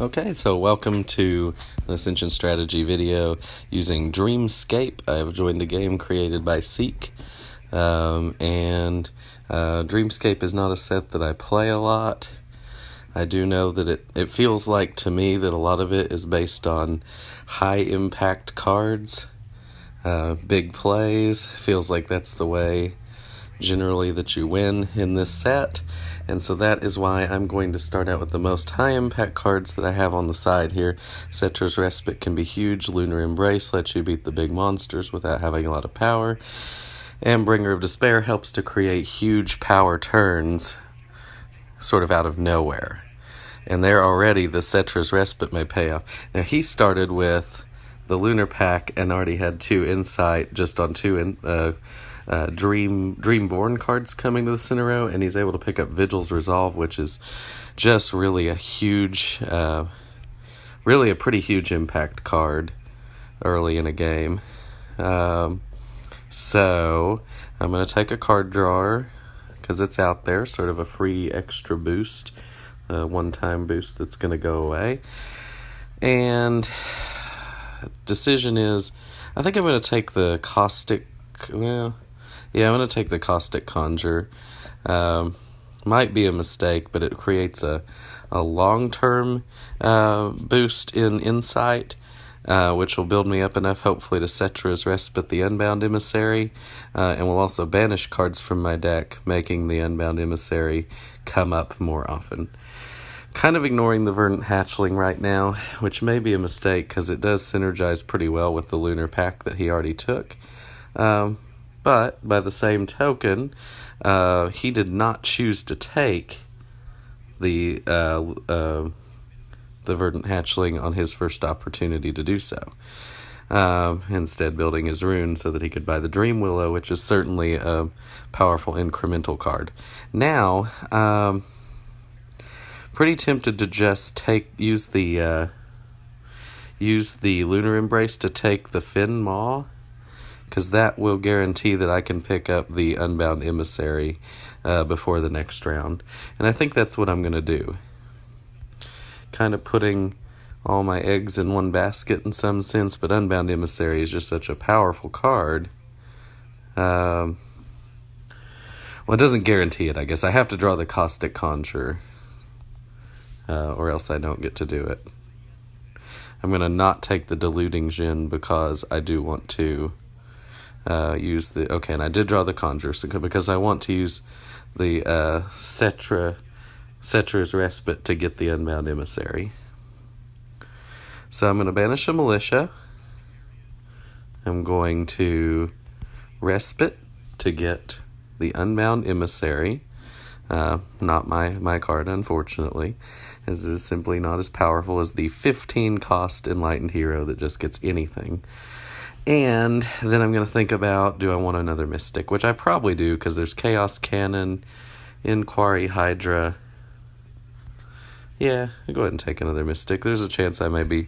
Okay, so welcome to the Ascension Strategy video using Dreamscape. I have joined a game created by Seek, and Dreamscape is not a set that I play a lot. I do know that it feels like to me that a lot of it is based on high impact cards, big plays. Feels like that's the way generally that you win in this set, and so that is why I'm going to start out with the most high impact cards that I have on the side here. Cetra's Respite can be huge, Lunar Embrace lets you beat the big monsters without having a lot of power, and Bringer of Despair helps to create huge power turns sort of out of nowhere. And there already the Cetra's Respite may pay off. Now he started with the Lunar Pack and already had 2 Insight just on 2 Dreamborn cards coming to the center row, and he's able to pick up Vigil's Resolve, which is just really a huge, really a pretty huge impact card early in a game. So I'm going to take a card drawer because it's out there, sort of a free extra boost, one-time boost that's going to go away. And decision is, I think I'm going to take the Caustic. Yeah, I'm going to take the Caustic Conjure. Might be a mistake, but it creates a long-term boost in Insight, which will build me up enough, hopefully, to Cetra's Respite the Unbound Emissary, and will also banish cards from my deck, making the Unbound Emissary come up more often. Kind of ignoring the Verdant Hatchling right now, which may be a mistake, because it does synergize pretty well with the Lunar Pack that he already took. But by the same token, he did not choose to take the Verdant Hatchling on his first opportunity to do so. Instead, building his rune so that he could buy the Dream Willow, which is certainly a powerful incremental card. Now, pretty tempted to just use the Lunar Embrace to take the Fin Maw, because that will guarantee that I can pick up the Unbound Emissary before the next round. And I think that's what I'm going to do. Kind of putting all my eggs in one basket in some sense, but Unbound Emissary is just such a powerful card. Well, it doesn't guarantee it, I guess. I have to draw the Caustic Conjure, or else I don't get to do it. I'm going to not take the Deluding Djinn because I do want to use the... Okay, and I did draw the Conjure, so because I want to use the Cetra's Respite to get the Unbound Emissary. So I'm going to banish a Militia. I'm going to Respite to get the Unbound Emissary. Not my card, unfortunately, as it is simply not as powerful as the 15 cost Enlightened Hero that just gets anything. And then I'm going to think about, do I want another Mystic? Which I probably do, because there's Chaos Cannon, Inquiry Hydra. Yeah, I'll go ahead and take another Mystic. There's a chance I may be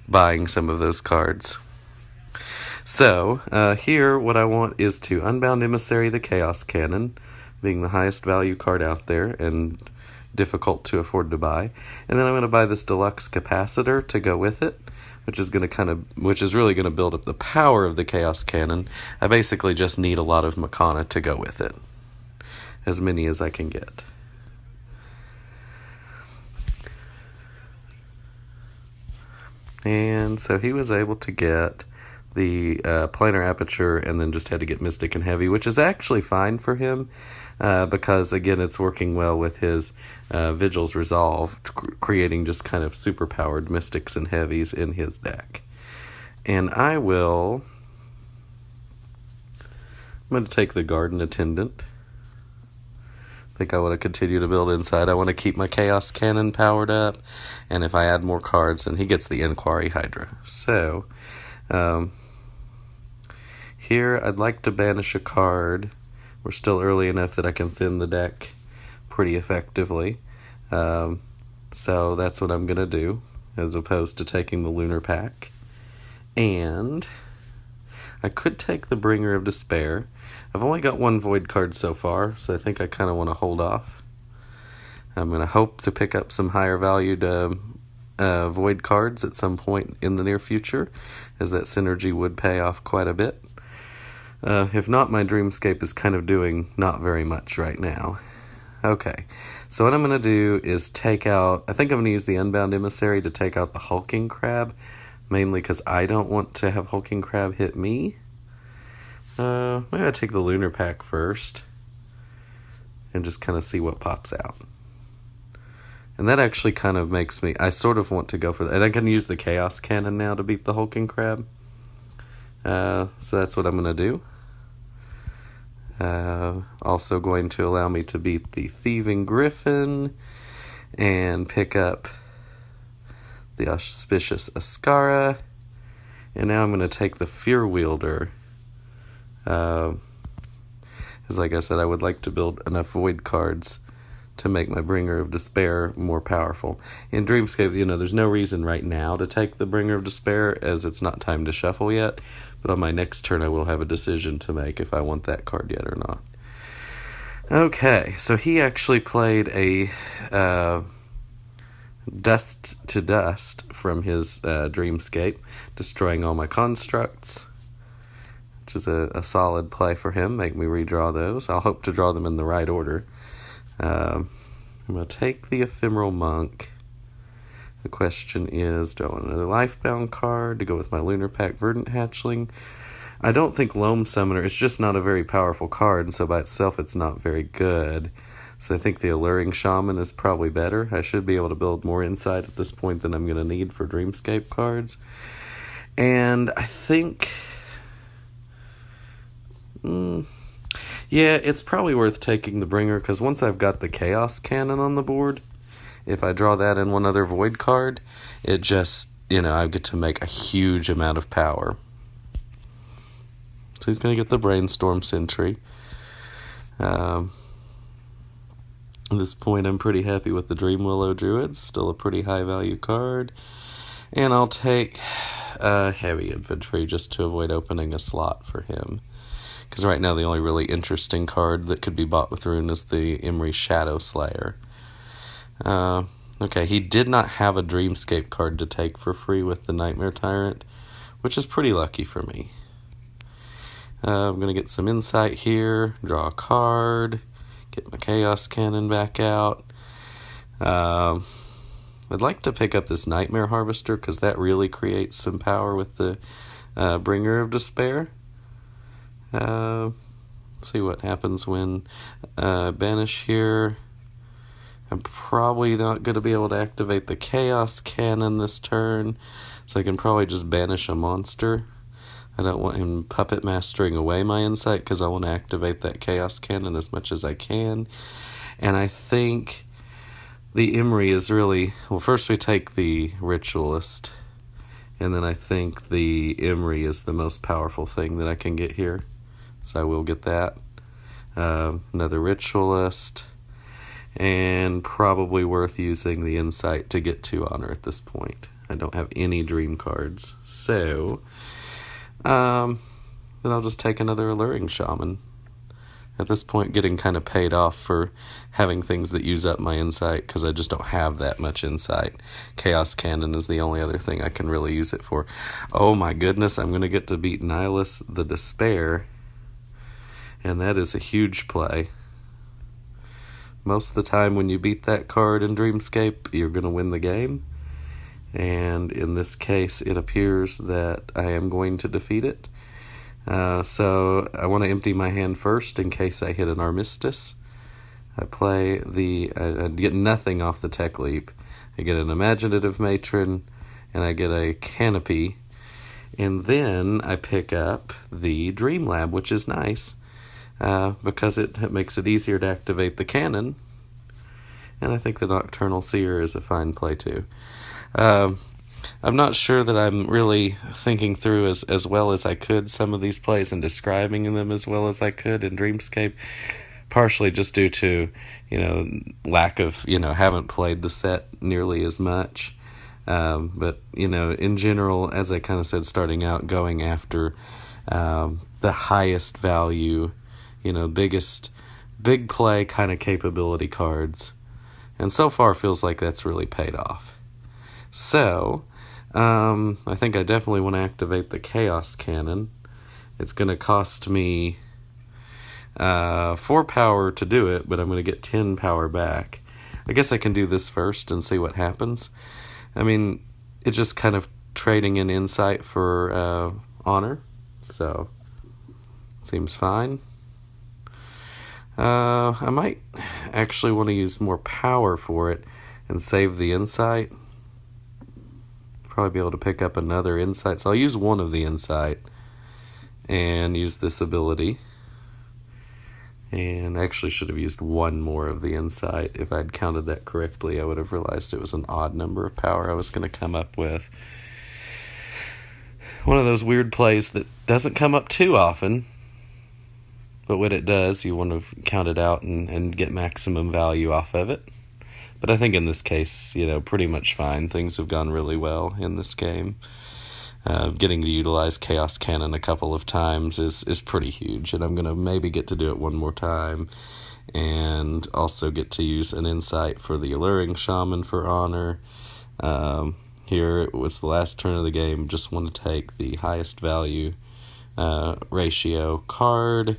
buying some of those cards. So, here, what I want is to Unbound Emissary the Chaos Cannon, being the highest value card out there, and difficult to afford to buy. And then I'm going to buy this Deluxe Capacitor to go with it, which is really going to build up the power of the Chaos Cannon. I basically just need a lot of Makana to go with it. As many as I can get. And so he was able to get the Planar Aperture, and then just had to get Mystic and Heavy, which is actually fine for him, because, again, it's working well with his Vigil's Resolve, creating just kind of super-powered Mystics and Heavies in his deck. And I'm going to take the Garden Attendant. I think I want to continue to build inside. I want to keep my Chaos Cannon powered up, and if I add more cards, then he gets the Inquiry Hydra. So, here I'd like to banish a card. We're still early enough that I can thin the deck pretty effectively. So that's what I'm going to do, as opposed to taking the Lunar Pack. And I could take the Bringer of Despair. I've only got 1 Void card so far, so I think I kind of want to hold off. I'm going to hope to pick up some higher valued void cards at some point in the near future, as that synergy would pay off quite a bit. If not, my Dreamscape is kind of doing not very much right now. Okay, so what I'm going to do is take out, I think I'm going to use the Unbound Emissary to take out the Hulking Crab, mainly because I don't want to have Hulking Crab hit me. Maybe I'll take the Lunar Pack first, and just kind of see what pops out. And that actually kind of makes me, I sort of want to go for that. And I can use the Chaos Cannon now to beat the Hulking Crab. So that's what I'm going to do. Also going to allow me to beat the Thieving Griffin and pick up the Auspicious Ascara. And now I'm going to take the Fear Wielder. As like I said, I would like to build enough void cards to make my Bringer of Despair more powerful. In Dreamscape, there's no reason right now to take the Bringer of Despair, as it's not time to shuffle yet. But on my next turn, I will have a decision to make if I want that card yet or not. Okay, so he actually played a Dust to Dust from his Dreamscape, destroying all my constructs, which is a solid play for him. Make me redraw those. I'll hope to draw them in the right order. I'm going to take the Ephemeral Monk. The question is, do I want another Lifebound card to go with my Lunar Pack Verdant Hatchling? I don't think Loam Summoner, it's just not a very powerful card, and so by itself it's not very good. So I think the Alluring Shaman is probably better. I should be able to build more insight at this point than I'm going to need for Dreamscape cards. And I think... yeah, it's probably worth taking the Bringer, because once I've got the Chaos Cannon on the board, if I draw that in one other Void card, it just, I get to make a huge amount of power. So he's going to get the Brainstorm Sentry. At this point, I'm pretty happy with the Dream Willow Druids. Still a pretty high value card. And I'll take Heavy Infantry just to avoid opening a slot for him. Because right now the only really interesting card that could be bought with Rune is the Imri Shadow Slayer. Okay, he did not have a Dreamscape card to take for free with the Nightmare Tyrant, which is pretty lucky for me. I'm going to get some insight here, draw a card, get my Chaos Cannon back out. I'd like to pick up this Nightmare Harvester, because that really creates some power with the Bringer of Despair. See what happens when banish here. I'm probably not going to be able to activate the Chaos Cannon this turn, so I can probably just banish a monster. I don't want him puppet mastering away my insight, because I want to activate that Chaos Cannon as much as I can. And I think the Imri is really... Well, first we take the Ritualist, and then I think the Imri is the most powerful thing that I can get here. So I will get that. Another Ritualist. And probably worth using the Insight to get 2 honor at this point. I don't have any dream cards. So, then I'll just take another Alluring Shaman. At this point, getting kind of paid off for having things that use up my Insight, because I just don't have that much Insight. Chaos Cannon is the only other thing I can really use it for. Oh my goodness, I'm going to get to beat Nihilus the Despair. And that is a huge play. Most of the time when you beat that card in Dreamscape, you're going to win the game. And in this case, it appears that I am going to defeat it. So I want to empty my hand first in case I hit an Armistice. I play I get nothing off the Tech Leap. I get an Imaginative Matron, and I get a Canopy. And then I pick up the Dream Lab, which is nice. Because it makes it easier to activate the cannon. And I think the Nocturnal Seer is a fine play too. I'm not sure that I'm really thinking through as well as I could some of these plays and describing them as well as I could in Dreamscape. Partially just due to, lack of, haven't played the set nearly as much. But, in general, as I kind of said starting out, going after the highest value, big play kind of capability cards. And so far feels like that's really paid off. So, I think I definitely want to activate the Chaos Cannon. It's going to cost me 4 power to do it, but I'm going to get 10 power back. I guess I can do this first and see what happens. I mean, it's just kind of trading in insight for honor, so seems fine. I might actually want to use more power for it and save the insight. Probably be able to pick up another insight, so I'll use one of the insight and use this ability. And I actually should have used one more of the insight. If I'd counted that correctly, I would have realized it was an odd number of power I was going to come up with. One of those weird plays that doesn't come up too often, but when it does, you want to count it out and get maximum value off of it. But I think in this case, pretty much fine. Things have gone really well in this game. Getting to utilize Chaos Cannon a couple of times is pretty huge, and I'm going to maybe get to do it one more time, and also get to use an insight for the Alluring Shaman for honor. Here, it was the last turn of the game. Just want to take the highest value ratio card,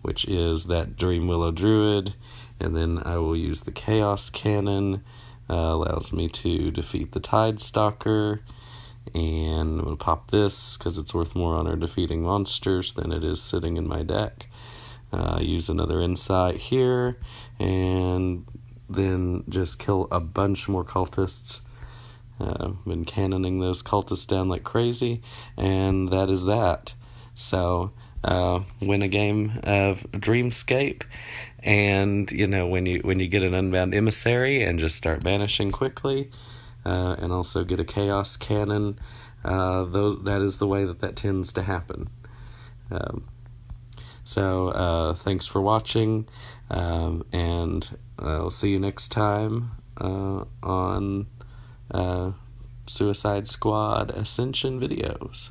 which is that Dream Willow Druid, and then I will use the Chaos Cannon. Allows me to defeat the Tide Stalker. And I'm going to pop this because it's worth more honor defeating monsters than it is sitting in my deck. Use another insight here, and then just kill a bunch more cultists. Been cannoning those cultists down like crazy, and that is that. So, win a game of Dreamscape, and when you get an Unbound Emissary and just start banishing quickly. And also get a Chaos Cannon. That is the way that tends to happen. So thanks for watching, and I'll see you next time on Suicide Squad Ascension videos.